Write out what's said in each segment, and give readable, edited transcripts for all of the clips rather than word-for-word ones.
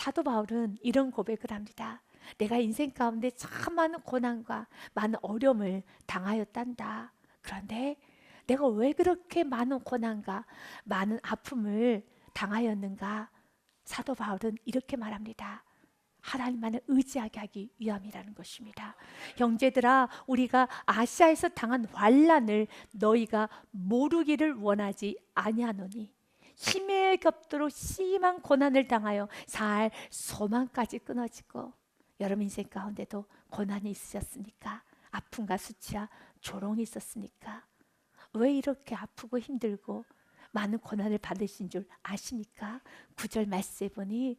사도 바울은 이런 고백을 합니다. 내가 인생 가운데 참 많은 고난과 많은 어려움을 당하였단다. 그런데 내가 왜 그렇게 많은 고난과 많은 아픔을 당하였는가? 사도 바울은 이렇게 말합니다. 하나님만을 의지하게 하기 위함이라는 것입니다. 형제들아, 우리가 아시아에서 당한 환난을 너희가 모르기를 원하지 아니하노니 힘에 겹도록 심한 고난을 당하여 살 소망까지 끊어지고. 여러분 인생 가운데도 고난이 있으셨습니까? 아픔과 수치와 조롱이 있었습니까? 왜 이렇게 아프고 힘들고 많은 고난을 받으신 줄 아십니까? 9절 말씀해 보니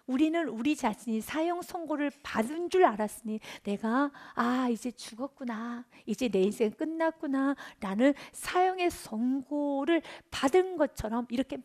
우리는 우리 자신이 사형 선고를 받은 줄 알았으니 내가 이제 죽었구나, 이제 내 인생 끝났구나 라는 사형의 선고를 받은 것처럼 이렇게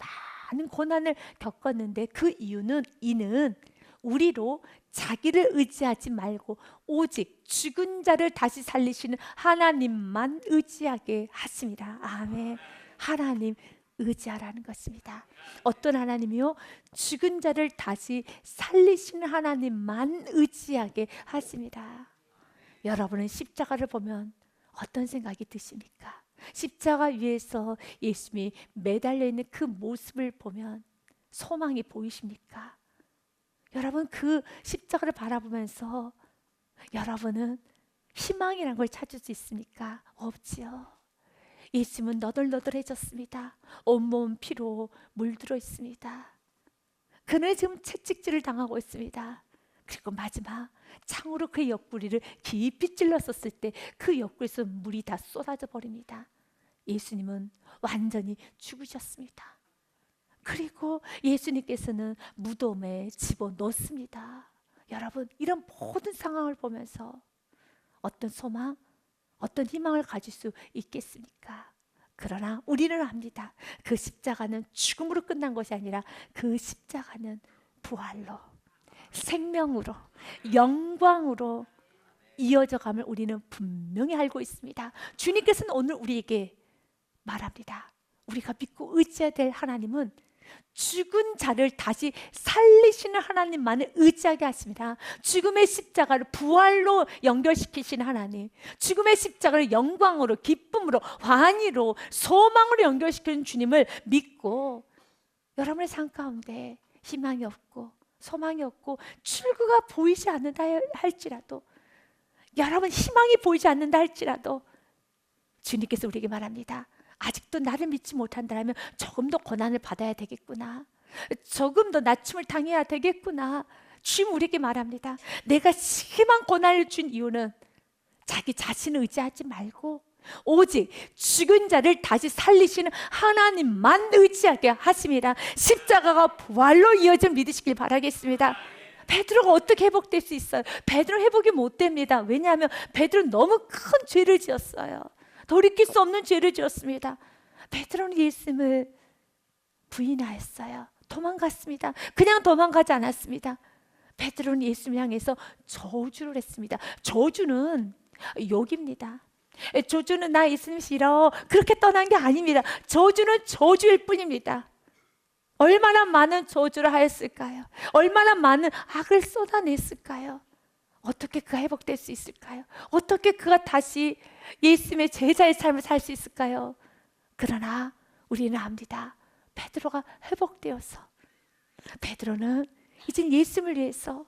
많은 고난을 겪었는데, 그 이유는 이는 우리로 자기를 의지하지 말고 오직 죽은 자를 다시 살리시는 하나님만 의지하게 하십니다. 아멘. 하나님 의지하라는 것입니다. 어떤 하나님이요? 죽은 자를 다시 살리시는 하나님만 의지하게 하십니다. 여러분은 십자가를 보면 어떤 생각이 드십니까? 십자가 위에서 예수님이 매달려 있는 그 모습을 보면 소망이 보이십니까? 여러분 그 십자가를 바라보면서 여러분은 희망이라는 걸 찾을 수 있습니까? 없지요. 예수님은 너덜너덜해졌습니다. 온몸 피로 물들어 있습니다. 그는 지금 채찍질을 당하고 있습니다. 그리고 마지막 창으로 그의 옆구리를 깊이 찔렀었을 때 그 옆구리에서 물이 다 쏟아져 버립니다. 예수님은 완전히 죽으셨습니다. 그리고 예수님께서는 무덤에 집어넣습니다. 여러분 이런 모든 상황을 보면서 어떤 소망, 어떤 희망을 가질 수 있겠습니까? 그러나 우리는 압니다. 그 십자가는 죽음으로 끝난 것이 아니라 그 십자가는 부활로, 생명으로, 영광으로 이어져감을 우리는 분명히 알고 있습니다. 주님께서는 오늘 우리에게 말합니다. 우리가 믿고 의지해야 될 하나님은 죽은 자를 다시 살리시는 하나님만을 의지하게 하십니다. 죽음의 십자가를 부활로 연결시키시는 하나님, 죽음의 십자가를 영광으로, 기쁨으로, 환희로, 소망으로 연결시키는 주님을 믿고 여러분의 삶 가운데 희망이 없고 소망이 없고 출구가 보이지 않는다 할지라도, 여러분 희망이 보이지 않는다 할지라도 주님께서 우리에게 말합니다. 아직도 나를 믿지 못한다면 조금 더 고난을 받아야 되겠구나, 조금 더 낮춤을 당해야 되겠구나. 주님 우리에게 말합니다. 내가 심한 고난을 준 이유는 자기 자신을 의지하지 말고 오직 죽은 자를 다시 살리시는 하나님만 의지하게 하십니다. 십자가가 부활로 이어진 믿으시길 바라겠습니다. 베드로가 어떻게 회복될 수 있어요? 베드로 회복이 못 됩니다. 왜냐하면 베드로는 너무 큰 죄를 지었어요. 돌이킬 수 없는 죄를 지었습니다. 베드로는 예수님을 부인하였어요. 도망갔습니다. 그냥 도망가지 않았습니다. 베드로는 예수님을 향해서 저주를 했습니다. 저주는 욕입니다. 저주는 나 예수님 싫어 그렇게 떠난 게 아닙니다. 저주는 저주일 뿐입니다. 얼마나 많은 저주를 하였을까요? 얼마나 많은 악을 쏟아냈을까요? 어떻게 그가 회복될 수 있을까요? 어떻게 그가 다시 예수님의 제자의 삶을 살 수 있을까요? 그러나 우리는 압니다. 베드로가 회복되어서 베드로는 이제 예수님을 위해서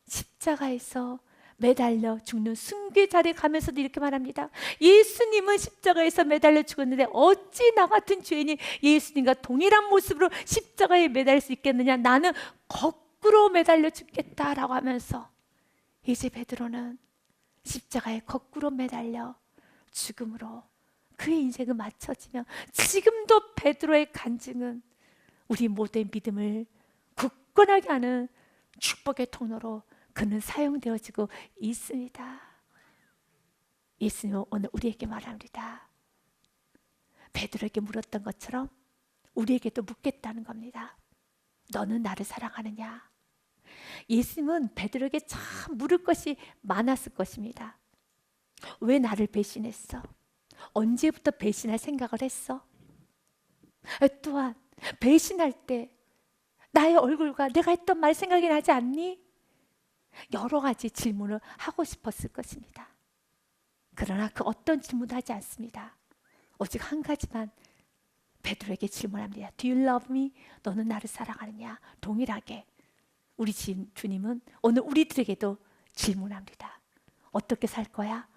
십자가에서 매달려 죽는 순교의 자리에 가면서도 이렇게 말합니다. 예수님은 십자가에서 매달려 죽었는데 어찌 나 같은 죄인이 예수님과 동일한 모습으로 십자가에 매달릴 수 있겠느냐, 나는 거꾸로 매달려 죽겠다라고 하면서 이제 베드로는 십자가에 거꾸로 매달려 죽음으로 그의 인생은 맞춰지며, 지금도 베드로의 간증은 우리 모두의 믿음을 굳건하게 하는 축복의 통로로 그는 사용되어지고 있습니다. 예수님은 오늘 우리에게 말합니다. 베드로에게 물었던 것처럼 우리에게도 묻겠다는 겁니다. 너는 나를 사랑하느냐? 예수님은 베드로에게 참 물을 것이 많았을 것입니다. 왜 나를 배신했어? 언제부터 배신할 생각을 했어? 또한 배신할 때 나의 얼굴과 내가 했던 말 생각이 나지 않니? 여러 가지 질문을 하고 싶었을 것입니다. 그러나 그 어떤 질문도 하지 않습니다. 오직 한 가지만 베드로에게 질문합니다. Do you love me? 너는 나를 사랑하느냐? 동일하게 우리 주님은 오늘 우리들에게도 질문합니다. 어떻게 살 거야?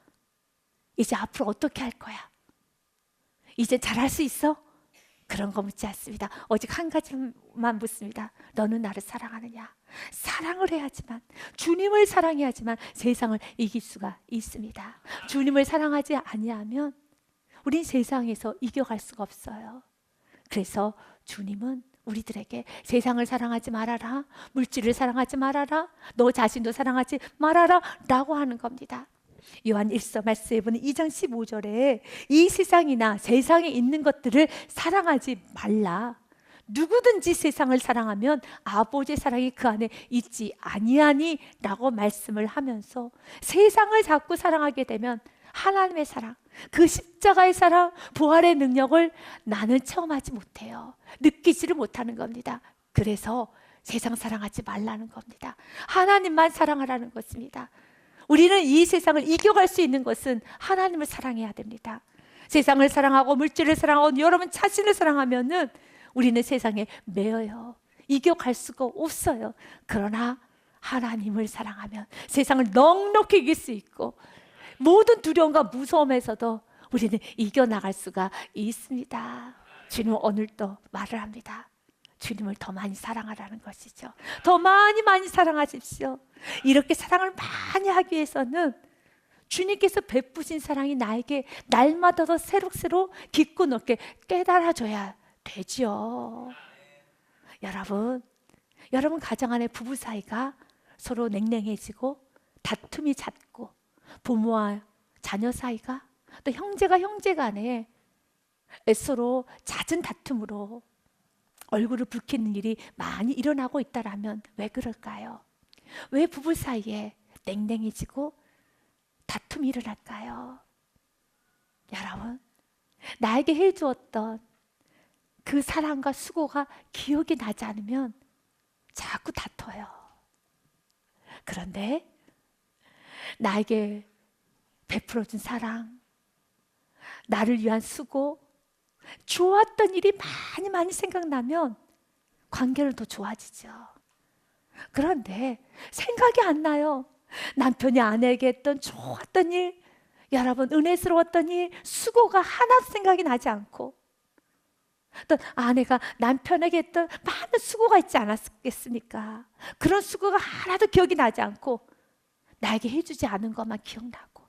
이제 앞으로 어떻게 할 거야? 이제 잘할 수 있어? 그런 거 묻지 않습니다. 오직 한 가지만 묻습니다. 너는 나를 사랑하느냐? 사랑을 해야지만, 주님을 사랑해야지만 세상을 이길 수가 있습니다. 주님을 사랑하지 아니하면 우린 세상에서 이겨갈 수가 없어요. 그래서 주님은 우리들에게 세상을 사랑하지 말아라, 물질을 사랑하지 말아라, 너 자신도 사랑하지 말아라 라고 하는 겁니다. 요한 1서 말씀에 보면 2장 15절에 이 세상이나 세상에 있는 것들을 사랑하지 말라. 누구든지 세상을 사랑하면 아버지의 사랑이 그 안에 있지 아니하니 라고 말씀을 하면서 세상을 자꾸 사랑하게 되면 하나님의 사랑, 그 십자가의 사랑, 부활의 능력을 나는 체험하지 못해요. 느끼지를 못하는 겁니다. 그래서 세상 사랑하지 말라는 겁니다. 하나님만 사랑하라는 것입니다. 우리는 이 세상을 이겨갈 수 있는 것은 하나님을 사랑해야 됩니다. 세상을 사랑하고 물질을 사랑하고 여러분 자신을 사랑하면은 우리는 세상에 매여요. 이겨갈 수가 없어요. 그러나 하나님을 사랑하면 세상을 넉넉히 이길 수 있고 모든 두려움과 무서움에서도 우리는 이겨나갈 수가 있습니다. 주님은 오늘도 말을 합니다. 주님을 더 많이 사랑하라는 것이죠. 더 많이 사랑하십시오. 이렇게 사랑을 많이 하기 위해서는 주님께서 베푸신 사랑이 나에게 날마다 더 새록새록 깊고 넓게 깨달아져야 되죠. 여러분 가정 안에 부부 사이가 서로 냉랭해지고 다툼이 잦고 부모와 자녀 사이가 또 형제가 형제 간에 서로 잦은 다툼으로 얼굴을 붉히는 일이 많이 일어나고 있다라면 왜 그럴까요? 왜 부부 사이에 냉랭해지고 다툼이 일어날까요? 여러분, 나에게 해주었던 그 사랑과 수고가 기억이 나지 않으면 자꾸 다퉈요. 그런데 나에게 베풀어준 사랑, 나를 위한 수고, 좋았던 일이 많이 생각나면 관계는 더 좋아지죠. 그런데 생각이 안 나요. 남편이 아내에게 했던 좋았던 일, 여러분 은혜스러웠던 일, 수고가 하나도 생각이 나지 않고 또 아내가 남편에게 했던 많은 수고가 있지 않았겠습니까? 그런 수고가 하나도 기억이 나지 않고 나에게 해주지 않은 것만 기억나고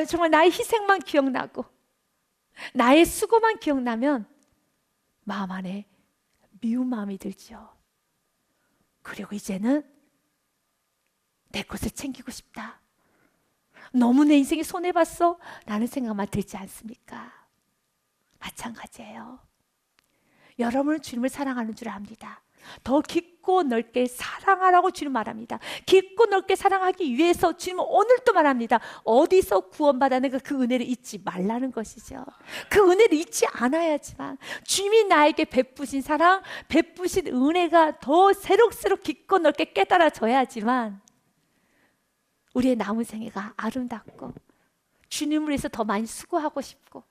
정말 나의 희생만 기억나고 나의 수고만 기억나면 마음 안에 미운 마음이 들죠. 그리고 이제는 내 것을 챙기고 싶다. 너무 내 인생이 손해봤어 라는 생각만 들지 않습니까? 마찬가지예요. 여러분은 주님을 사랑하는 줄 압니다. 더 깊고 넓게 사랑하라고 주님 말합니다. 깊고 넓게 사랑하기 위해서 주님은 오늘도 말합니다. 어디서 구원받았는가 그 은혜를 잊지 말라는 것이죠. 그 은혜를 잊지 않아야지만 주님이 나에게 베푸신 사랑, 베푸신 은혜가 더 새록새록 깊고 넓게 깨달아져야지만 우리의 남은 생애가 아름답고 주님을 위해서 더 많이 수고하고 싶고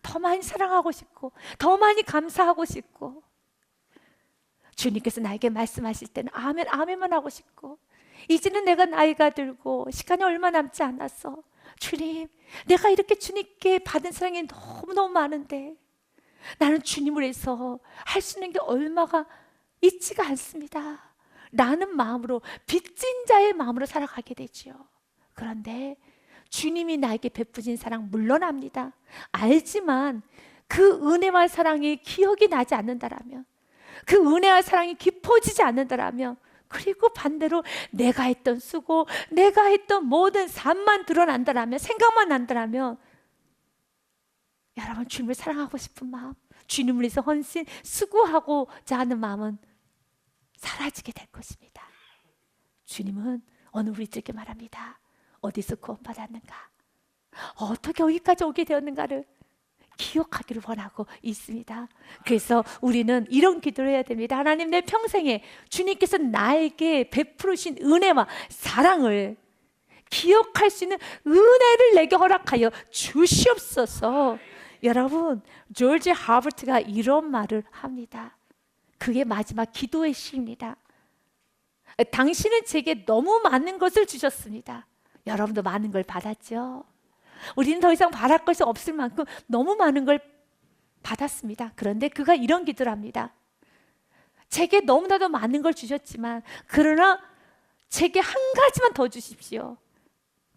더 많이 사랑하고 싶고 더 많이 감사하고 싶고 주님께서 나에게 말씀하실 때는 아멘 아멘만 하고 싶고 이제는 내가 나이가 들고 시간이 얼마 남지 않았어. 주님, 내가 이렇게 주님께 받은 사랑이 너무너무 많은데 나는 주님을 위해서 할 수 있는 게 얼마가 있지가 않습니다 라는 마음으로 빚진 자의 마음으로 살아가게 되죠. 그런데 주님이 나에게 베푸신 사랑 물론 압니다. 알지만 그 은혜와 사랑이 기억이 나지 않는다라면 그 은혜와 사랑이 깊어지지 않는다라면 그리고 반대로 내가 했던 수고, 내가 했던 모든 삶만 드러난다라면 생각만 난다라면 여러분 주님을 사랑하고 싶은 마음, 주님을 위해서 헌신, 수고하고자 하는 마음은 사라지게 될 것입니다. 주님은 오늘 우리들에게 말합니다. 어디서 구원받았는가? 어떻게 여기까지 오게 되었는가를 기억하기를 원하고 있습니다. 그래서 우리는 이런 기도를 해야 됩니다. 하나님, 내 평생에 주님께서 나에게 베푸신 은혜와 사랑을 기억할 수 있는 은혜를 내게 허락하여 주시옵소서. 여러분, 조지 하버트가 이런 말을 합니다. 그게 마지막 기도의 시입니다. 당신은 제게 너무 많은 것을 주셨습니다. 여러분도 많은 걸 받았죠? 우리는 더 이상 바랄 것이 없을 만큼 너무 많은 걸 받았습니다. 그런데 그가 이런 기도를 합니다. 제게 너무나도 많은 걸 주셨지만 그러나 제게 한 가지만 더 주십시오.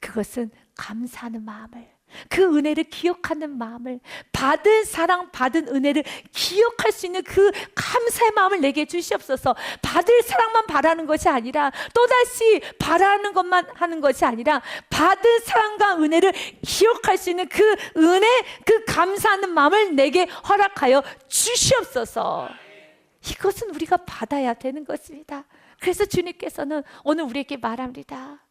그것은 감사하는 마음을, 그 은혜를 기억하는 마음을, 받은 사랑, 받은 은혜를 기억할 수 있는 그 감사의 마음을 내게 주시옵소서. 받을 사랑만 바라는 것이 아니라, 또다시 바라는 것만 하는 것이 아니라, 받은 사랑과 은혜를 기억할 수 있는 그 은혜, 그 감사하는 마음을 내게 허락하여 주시옵소서. 이것은 우리가 받아야 되는 것입니다. 그래서 주님께서는 오늘 우리에게 말합니다.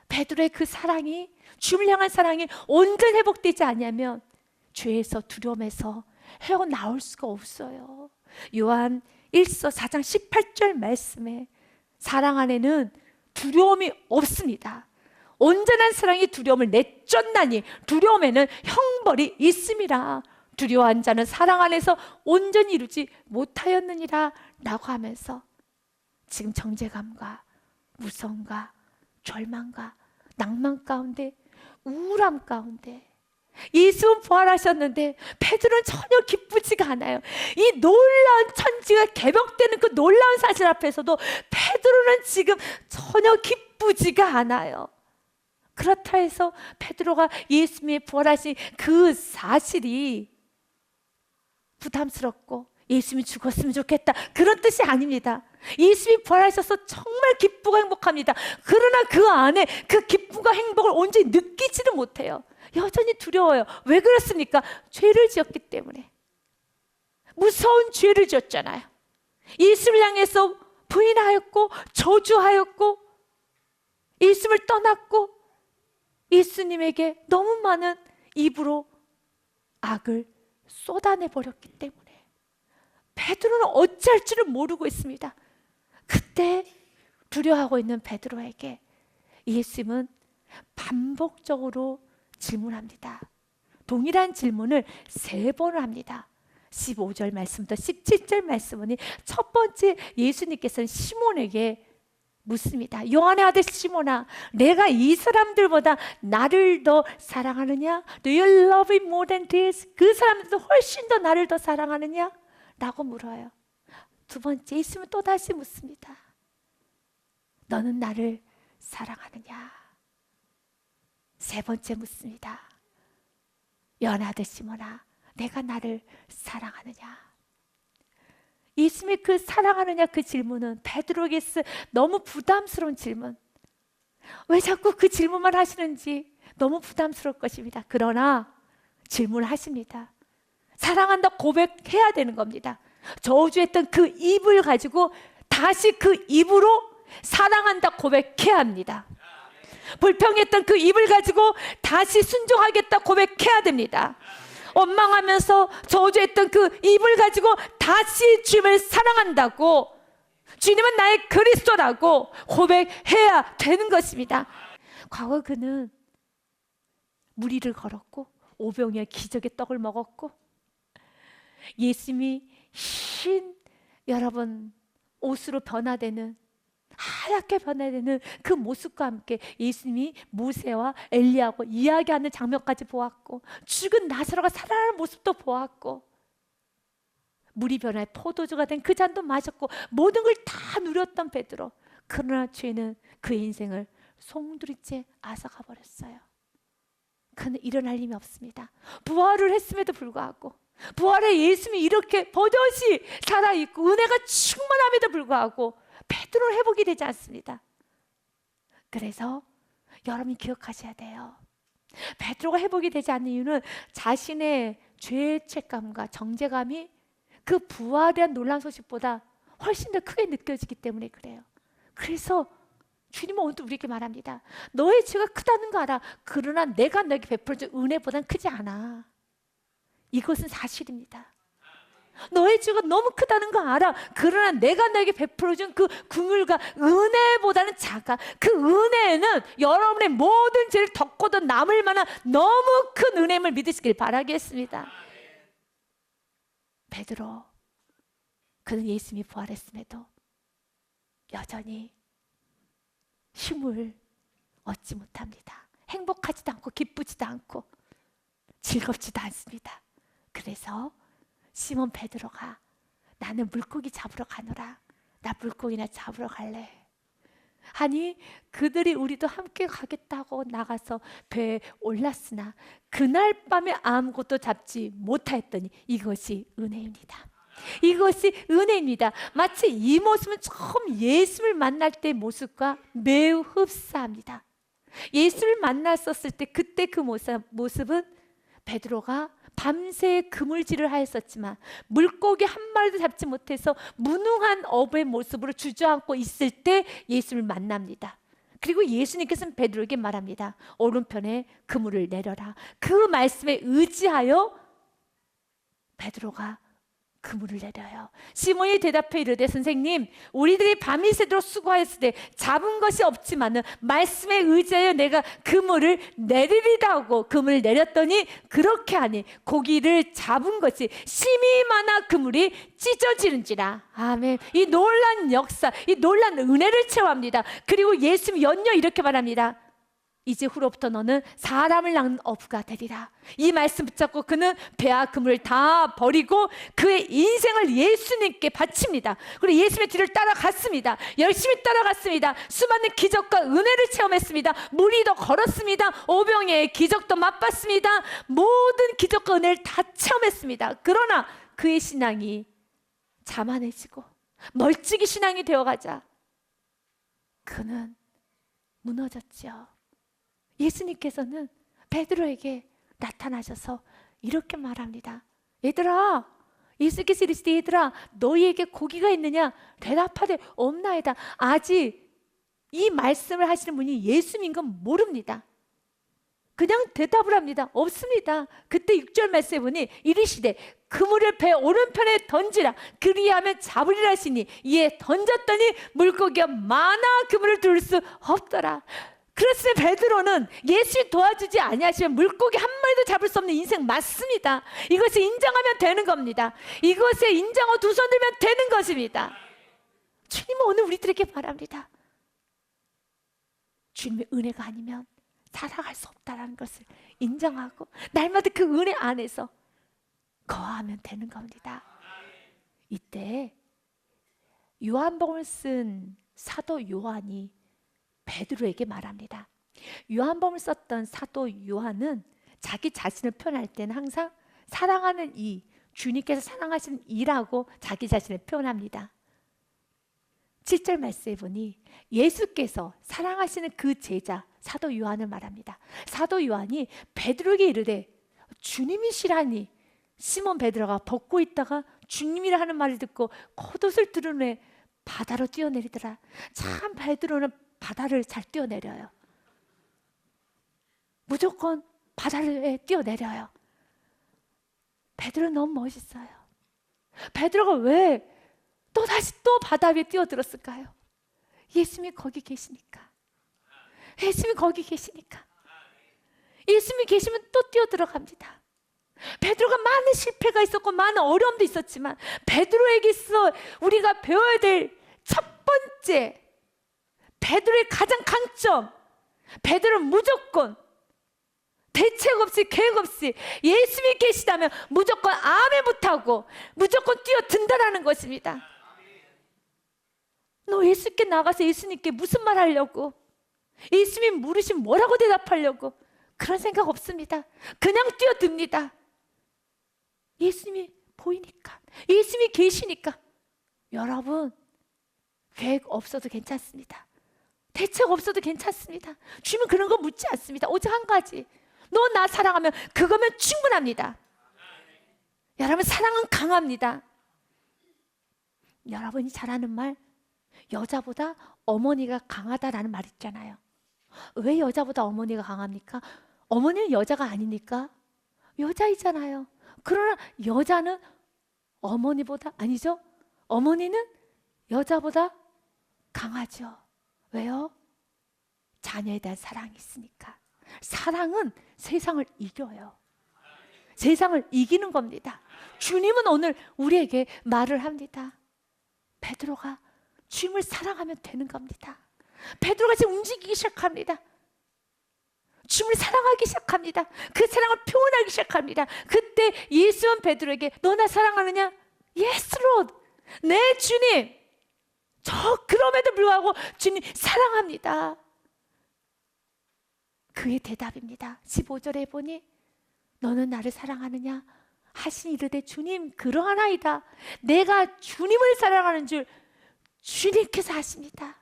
베드로의 그 사랑이, 주를 향한 사랑이 온전히 회복되지 않으면 죄에서, 두려움에서 헤어나올 수가 없어요. 요한 1서 4장 18절 말씀에 사랑 안에는 두려움이 없습니다. 온전한 사랑이 두려움을 내쫓나니 두려움에는 형벌이 있음이라. 두려워한 자는 사랑 안에서 온전히 이루지 못하였느니라 라고 하면서 지금 정죄감과 무서움과 절망과 낭만 가운데, 우울함 가운데 예수는 부활하셨는데 베드로는 전혀 기쁘지가 않아요. 이 놀라운 천지가 개벽되는 그 놀라운 사실 앞에서도 베드로는 지금 전혀 기쁘지가 않아요. 그렇다 해서 베드로가 예수님이 부활하신 그 사실이 부담스럽고 예수님이 죽었으면 좋겠다, 그런 뜻이 아닙니다. 예수님이 부활하셔서 정말 기쁘고 행복합니다. 그러나 그 안에 그 기쁨과 행복을 온전히 느끼지는 못해요. 여전히 두려워요. 왜 그렇습니까? 죄를 지었기 때문에. 무서운 죄를 지었잖아요. 예수를 향해서 부인하였고 저주하였고 예수님을 떠났고 예수님에게 너무 많은 입으로 악을 쏟아내버렸기 때문에 베드로는 어찌할 줄을 모르고 있습니다. 그때 두려워하고 있는 베드로에게 예수님은 반복적으로 질문합니다. 동일한 질문을 3번을 합니다. 15절 말씀부터 17절 말씀은 첫 번째 예수님께서는 시몬에게 묻습니다. 요한의 아들 시몬아, 내가 이 사람들보다 나를 더 사랑하느냐? Do you love me more than this? 그 사람들도 훨씬 더 나를 더 사랑하느냐? 라고 물어요. 두 번째 예수님은 또다시 묻습니다. 너는 나를 사랑하느냐? 세 번째 묻습니다. 요한의 아들 시몬아, 내가 나를 사랑하느냐? 예수님의 그 사랑하느냐 그 질문은 베드로에게 너무 부담스러운 질문. 왜 자꾸 그 질문만 하시는지 너무 부담스러울 것입니다. 그러나 질문을 하십니다. 사랑한다 고백해야 되는 겁니다. 저주했던 그 입을 가지고 다시 그 입으로 사랑한다 고백해야 합니다. 불평했던 그 입을 가지고 다시 순종하겠다 고백해야 됩니다. 원망하면서 저주했던 그 입을 가지고 다시 주님을 사랑한다고, 주님은 나의 그리스도라고 고백해야 되는 것입니다. 과거 그는 무리를 걸었고 오병이어 기적의 떡을 먹었고 예수님이 흰 여러분 옷으로 변화되는, 하얗게 변화되는 그 모습과 함께 예수님이 모세와 엘리야하고 이야기하는 장면까지 보았고 죽은 나사로가 살아나는 모습도 보았고 물이 변화해 포도주가 된 그 잔도 마셨고 모든 걸 다 누렸던 베드로. 그러나 죄는 그의 인생을 송두리째 앗아가 버렸어요. 그는 일어날 힘이 없습니다. 부활을 했음에도 불구하고, 부활의 예수님이 이렇게 버젓이 살아있고 은혜가 충만함에도 불구하고 베드로를 회복이 되지 않습니다. 그래서 여러분이 기억하셔야 돼요. 베드로가 회복이 되지 않는 이유는 자신의 죄책감과 정죄감이 그 부활에 대한 놀라운 소식보다 훨씬 더 크게 느껴지기 때문에 그래요. 그래서 주님은 오늘 우리에게 말합니다. 너의 죄가 크다는 거 알아. 그러나 내가 너에게 베풀어준 은혜보단 크지 않아. 이것은 사실입니다. 너의 죄가 너무 크다는 거 알아. 그러나 내가 너에게 베풀어준 그 긍휼과 은혜보다는 작아. 그 은혜는 여러분의 모든 죄를 덮고도 남을 만한 너무 큰 은혜임을 믿으시길 바라겠습니다. 베드로, 그는 예수님이 부활했음에도 여전히 힘을 얻지 못합니다. 행복하지도 않고 기쁘지도 않고 즐겁지도 않습니다. 그래서 시몬 베드로가 나는 물고기 잡으러 가노라. 나 물고기나 잡으러 갈래. 아니 그들이 우리도 함께 가겠다고 나가서 배에 올랐으나 그날 밤에 아무것도 잡지 못하였더니 이것이 은혜입니다. 이것이 은혜입니다. 마치 이 모습은 처음 예수를 만날 때의 모습과 매우 흡사합니다. 예수를 만났었을 때 그때 그 모습은 베드로가 밤새 그물질을 하였었지만 물고기 한 마리도 잡지 못해서 무능한 어부의 모습으로 주저앉고 있을 때 예수를 만납니다. 그리고 예수님께서는 베드로에게 말합니다. 오른편에 그물을 내려라. 그 말씀에 의지하여 베드로가 그물을 내려요. 시몬이 대답해 이르되 선생님 우리들이 밤이 새도록 수고하였을 때 잡은 것이 없지만은 말씀에 의지하여 내가 그물을 내리리다 하고 그물을 내렸더니 그렇게 하니 고기를 잡은 것이 심히 많아 그물이 찢어지는지라. 아멘. 이 놀란 역사, 이 놀란 은혜를 체험합니다. 그리고 예수님 연이어 이렇게 말합니다. 이제 후로부터 너는 사람을 낳는 어부가 되리라. 이 말씀 붙잡고 그는 배와 그물을 다 버리고 그의 인생을 예수님께 바칩니다. 그리고 예수님의 뒤를 따라갔습니다. 열심히 따라갔습니다. 수많은 기적과 은혜를 체험했습니다. 무리도 걸었습니다. 오병이의 기적도 맛봤습니다. 모든 기적과 은혜를 다 체험했습니다. 그러나 그의 신앙이 자만해지고 멀찍이 신앙이 되어가자 그는 무너졌죠. 예수님께서는 베드로에게 나타나셔서 이렇게 말합니다. 얘들아, 예수께서 이르시되 얘들아 너희에게 고기가 있느냐? 대답하되 없나이다. 아직 이 말씀을 하시는 분이 예수님인 건 모릅니다. 그냥 대답을 합니다. 없습니다. 그때 6절 말씀에 보니 이르시되 그물을 배 오른편에 던지라. 그리하면 잡으리라 하시니 이에 던졌더니 물고기가 많아 그물을 둘 수 없더라. 그래서 베드로는 예수를 도와주지 아니하시면 물고기 한 마리도 잡을 수 없는 인생 맞습니다. 이것을 인정하면 되는 겁니다. 이것에 인정하고 두 손 들면 되는 것입니다. 주님은 오늘 우리들에게 바랍니다. 주님의 은혜가 아니면 살아갈 수 없다는 것을 인정하고 날마다 그 은혜 안에서 거하면 되는 겁니다. 이때 요한복음을 쓴 사도 요한이 베드로에게 말합니다. 요한복음을 썼던 사도 요한은 자기 자신을 표현할 때는 항상 사랑하는 이, 주님께서 사랑하시는 이라고 자기 자신을 표현합니다. 7절 말씀에 보니 예수께서 사랑하시는 그 제자 사도 요한을 말합니다. 사도 요한이 베드로에게 이르되 주님이시라니. 시몬 베드로가 벗고 있다가 주님이라 하는 말을 듣고 겉옷을 드러내 바다로 뛰어내리더라. 참 베드로는 바다를 잘 뛰어내려요. 무조건 바다를 뛰어내려요. 베드로 너무 멋있어요. 베드로가 왜 또다시 또 바다 위에 뛰어들었을까요? 예수님이 거기 계시니까. 예수님이 거기 계시니까. 예수님이 계시면 또 뛰어들어갑니다. 베드로가 많은 실패가 있었고 많은 어려움도 있었지만 베드로에게 있어 우리가 배워야 될 첫 번째 베드로의 가장 강점, 베드로는 무조건 대책 없이 계획 없이 예수님이 계시다면 무조건 아멘 못하고 무조건 뛰어든다라는 것입니다. 너 예수께 나가서 예수님께 무슨 말 하려고, 예수님 물으시면 뭐라고 대답하려고, 그런 생각 없습니다. 그냥 뛰어듭니다. 예수님이 보이니까, 예수님이 계시니까. 여러분 계획 없어도 괜찮습니다. 대책 없어도 괜찮습니다. 주님은 그런 거 묻지 않습니다. 오직 한 가지, 너 나 사랑하면 그거면 충분합니다. 여러분 사랑은 강합니다. 여러분이 잘 아는 말, 여자보다 어머니가 강하다라는 말 있잖아요. 왜 여자보다 어머니가 강합니까? 어머니는 여자가 아니니까 여자이잖아요. 그러나 여자는 어머니보다, 아니죠? 어머니는 여자보다 강하죠. 왜요? 자녀에 대한 사랑이 있으니까. 사랑은 세상을 이겨요. 세상을 이기는 겁니다. 주님은 오늘 우리에게 말을 합니다. 베드로가 주님을 사랑하면 되는 겁니다. 베드로가 지금 움직이기 시작합니다. 주님을 사랑하기 시작합니다. 그 사랑을 표현하기 시작합니다. 그때 예수는 베드로에게 너 나 사랑하느냐? Yes, Lord. 네, 주님. 그럼에도 불구하고 주님 사랑합니다. 그의 대답입니다. 15절에 보니 너는 나를 사랑하느냐? 하시니 이르되 주님 그러하나이다. 내가 주님을 사랑하는 줄 주님께서 아십니다.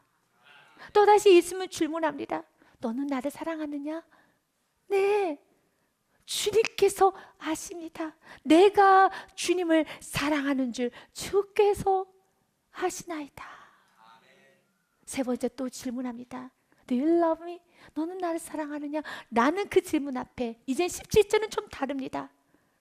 또다시 예수님은 질문합니다. 너는 나를 사랑하느냐? 네, 주님께서 아십니다. 내가 주님을 사랑하는 줄 주께서 아시나이다. 세 번째 또 질문합니다. Do you love me? 너는 나를 사랑하느냐? 나는 그 질문 앞에 이제 17절은 좀 다릅니다.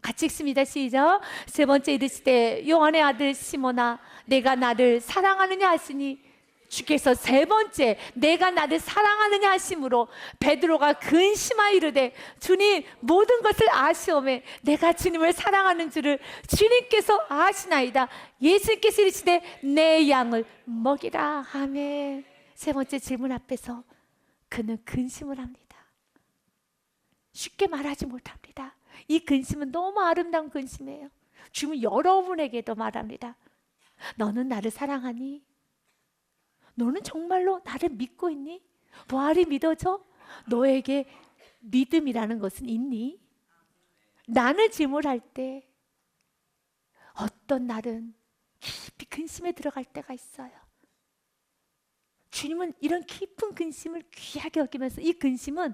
같이 읽습니다. 시작. 세 번째 이르시되 요한의 아들 시몬아 내가 나를 사랑하느냐 하시니 주께서 세 번째 내가 나를 사랑하느냐 하심으로 베드로가 근심하여 이르되 주님 모든 것을 아시오매 내가 주님을 사랑하는 줄을 주님께서 아시나이다. 예수님께서 이르시되 내 양을 먹이라. 아멘. 세 번째 질문 앞에서 그는 근심을 합니다. 쉽게 말하지 못합니다. 이 근심은 너무 아름다운 근심이에요. 주님은 여러분에게도 말합니다. 너는 나를 사랑하니? 너는 정말로 나를 믿고 있니? 부활이 믿어져? 너에게 믿음이라는 것은 있니? 나는 질문할 때 어떤 날은 깊이 근심에 들어갈 때가 있어요. 주님은 이런 깊은 근심을 귀하게 여기면서 이 근심은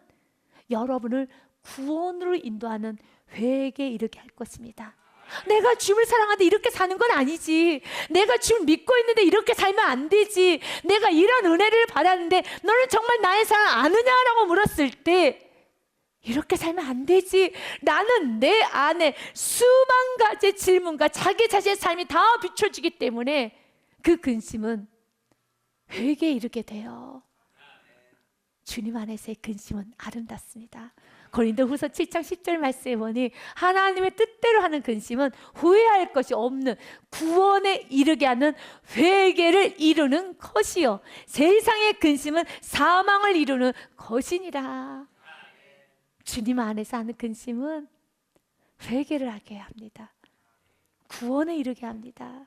여러분을 구원으로 인도하는 회개에 이르게 할 것입니다. 내가 주님을 사랑하는데 이렇게 사는 건 아니지. 내가 주님을 믿고 있는데 이렇게 살면 안 되지. 내가 이런 은혜를 받았는데 너는 정말 나의 사랑 아느냐라고 물었을 때 이렇게 살면 안 되지. 나는 내 안에 수만 가지 질문과 자기 자신의 삶이 다 비춰지기 때문에 그 근심은 회개에 이르게 돼요. 주님 안에서의 근심은 아름답습니다. 고린도후서 7장 10절 말씀에 보니 하나님의 뜻대로 하는 근심은 후회할 것이 없는 구원에 이르게 하는 회개를 이루는 것이요 세상의 근심은 사망을 이루는 것이니라. 주님 안에서 하는 근심은 회개를 하게 합니다. 구원에 이르게 합니다.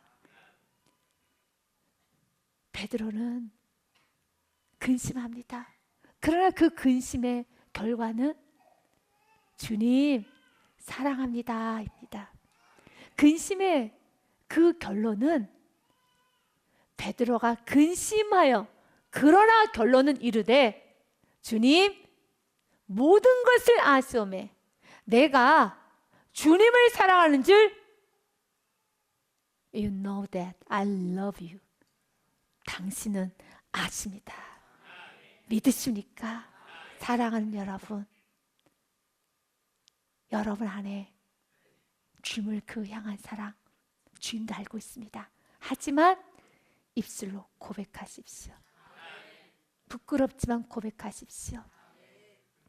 베드로는 근심합니다. 그러나 그 근심의 결과는 주님 사랑합니다 입니다. 근심의 그 결론은 베드로가 근심하여 그러나 결론은 이르되 주님 모든 것을 아시오매 내가 주님을 사랑하는 줄 You know that I love you. 당신은 아십니다. 믿으십니까? 사랑하는 여러분, 여러분 안에 주님을 그 향한 사랑 주님도 알고 있습니다. 하지만 입술로 고백하십시오. 부끄럽지만 고백하십시오.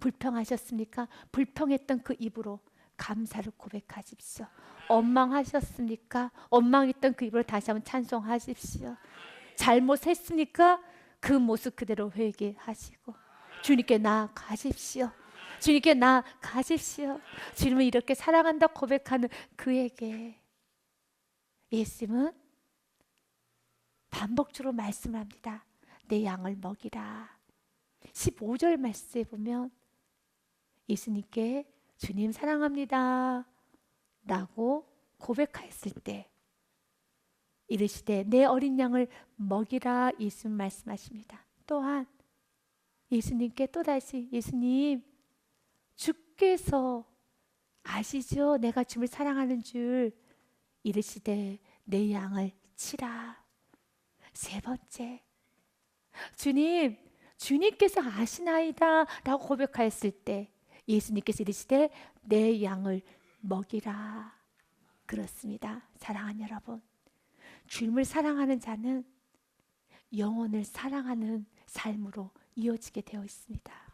불평하셨습니까? 불평했던 그 입으로 감사를 고백하십시오. 원망하셨습니까? 원망했던 그 입으로 다시 한번 찬송하십시오. 잘못했습니까? 그 모습 그대로 회개하시고 주님께 나아가십시오. 주님께 나아가십시오. 주님을 이렇게 사랑한다 고백하는 그에게 예수님은 반복적으로 말씀을 합니다. 내 양을 먹이라. 15절 말씀에 보면 예수님께 주님 사랑합니다 라고 고백하였을 때 이르시되 내 어린 양을 먹이라 예수님 말씀하십니다. 또한 예수님께 또다시 예수님 주께서 아시죠? 내가 주님을 사랑하는 줄. 이르시되 내 양을 치라. 세 번째 주님 주님께서 아시나이다 라고 고백하였을 때 예수님께서 이르시되 내 양을 먹이라. 그렇습니다. 사랑하는 여러분, 주님을 사랑하는 자는 영혼을 사랑하는 삶으로 이어지게 되어 있습니다.